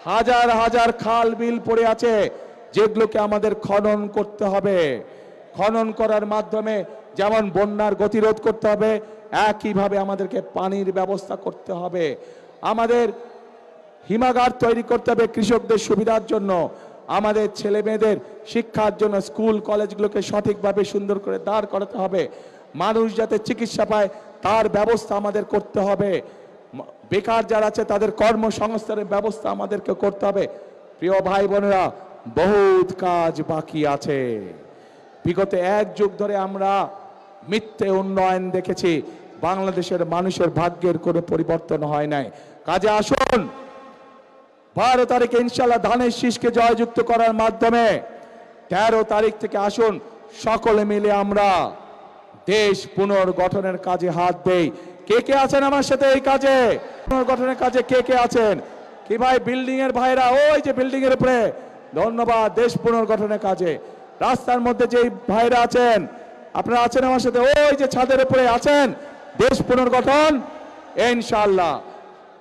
হাজার হাজার খাল বিল পড়ে আছে, যেগুলোকে আমাদের খনন করতে হবে। খনন করার মাধ্যমে যেমন বন্যার গতিরোধ করতে হবে, একইভাবে আমাদেরকে পানির ব্যবস্থা করতে হবে। আমাদের হিমাগার তৈরি করতে হবে কৃষকদের সুবিধার জন্য, আমাদের ছেলে মেয়েদের শিক্ষার জন্য স্কুল কলেজগুলোকে সঠিকভাবে সুন্দর করে দাঁড় করাতে হবে। মানুষ যাতে চিকিৎসা পায় তার ব্যবস্থা আমাদের করতে হবে। বেকার যারা আছে তাদের কর্মসংস্থানের ব্যবস্থা আমাদেরকে করতে হবে। প্রিয় ভাই বোনেরা, বহুত কাজ বাকি আছে। বিগত এক যুগ ধরে আমরা মিথ্যে উন্নয়ন দেখেছি, বাংলাদেশের মানুষের ভাগ্যের কোনো পরিবর্তন হয় নাই। কাজে আসুন 12 তারিখে ইনশাআল্লাহ ধানের শীষকে জয়যুক্ত করার মাধ্যমে 13 তারিখ থেকে আসুন সকলে মিলে আমরা দেশ পুনর্গঠনের কাজে হাত দেই। কে কে আছেন আমার সাথে এই কাজে, পুনর্গঠনের কাজে কে কে আছেন? কি ভাই বিল্ডিং এর ভাইরা, ওই যে বিল্ডিং এর উপরে, ধন্যবাদ। দেশ পুনর্গঠনের কাজে রাস্তার মধ্যে যে ভাইরা আছেন, আপনারা আছেন আমার সাথে, ওই যে ছাদের উপরে আছেন, দেশ পুনর্গঠন ইনশাআল্লাহ।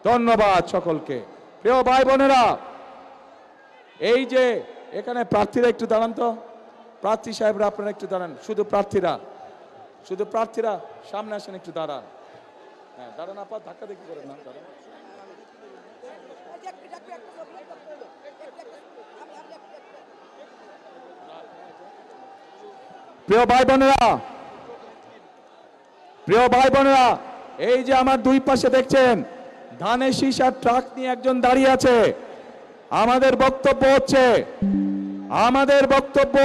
ধন্যবাদ সকলকে। প্রিয় ভাই বোনেরা, এই যে এখানে প্রার্থীরা একটু দাঁড়ান তো, প্রার্থী সাহেবরা আপনারা একটু দাঁড়ান, শুধু প্রার্থীরা সামনে আসেন, একটু দাঁড়ান। হ্যাঁ দাঁড়ান, আপনার ধাক্কা দেখি করেন না, দাঁড়ান। প্রিয় ভাই বোনেরা, এই যে আমার দুই পাশে দেখছেন ধানের শীষ আর ট্রাক নিয়ে একজন দাঁড়িয়ে আছে। আমাদের বক্তব্য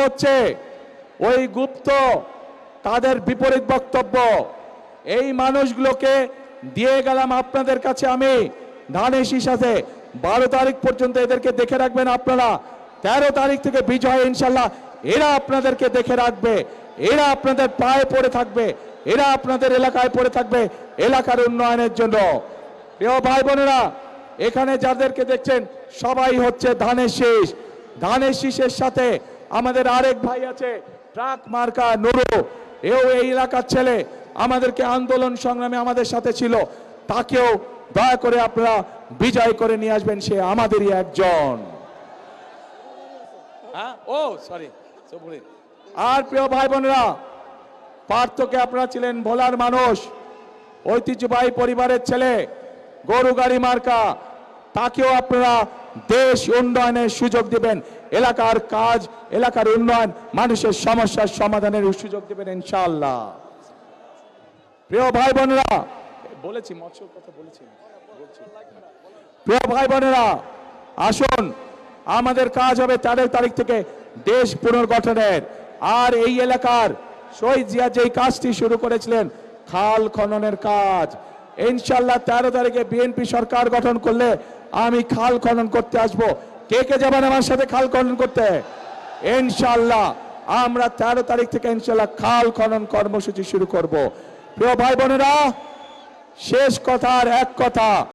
হচ্ছে ওই গুপ্ত তাদের বিপরীত বক্তব্য। এই মানুষগুলোকে দিয়ে গেলাম আপনাদের কাছে আমি, ধানের শীষ আছে 12 তারিখ পর্যন্ত এদেরকে দেখে রাখবেন আপনারা। 13 তারিখ থেকে বিজয় ইনশাল্লাহ এরা আপনাদেরকে দেখে রাখবে, এরা আপনাদের পায়ে পড়ে থাকবে, এরা আপনাদের এলাকায় পড়ে থাকবে এলাকার উন্নয়নের জন্য। প্রিয় ভাই বোনেরা, এখানে যাদেরকে দেখছেন সবাই হচ্ছে ধানের শীষ। ধানের শীষের সাথে আমাদের আরেক ভাই আছে ট্রাক মার্কা নুরু, এও এই এলাকার ছেলে, আমাদেরকে আন্দোলন সংগ্রামে আমাদের সাথে ছিল। তাকেও দয়া করে আপনারা বিজয় করে নিয়ে আসবেন, সে আমাদেরই একজন। আর প্রিয় ভাই বোনেরা, পার্থকে আপনারা ছিলেন ভোলার মানুষ, ঐতিহ্যবাহী পরিবারের ছেলে, গরু গাড়ি মার্কা, তাকেও আপনারা দেশ উন্নয়নের সুযোগ দিবেন, এলাকার কাজ, এলাকার উন্নয়ন, মানুষের সমস্যার সমাধানের সুযোগ দিবেন ইনশাআল্লাহ। প্রিয় ভাই বোনেরা, বলেছি মৎস্যর কথা বলেছি। প্রিয় ভাই বোনেরা, আসুন আমাদের কাজ হবে 13 তারিখ থেকে দেশ পুনর্গঠনের। আর এই এলাকার শহীদ জিয়া যেই কাজটি শুরু করেছিলেন খাল খননের কাজ, ইনশাআল্লাহ 13 তারিখে বিএনপি সরকার গঠন করলে আমি খাল খনন করতে আসব। কে কে যাবেন আমার সাথে খাল খনন করতে? ইনশাআল্লাহ আমরা 13 তারিখ থেকে ইনশাআল্লাহ খাল খনন কর্মসূচি শুরু করব। প্রিয় ভাই বোনেরা, শেষ কথার এক কথা,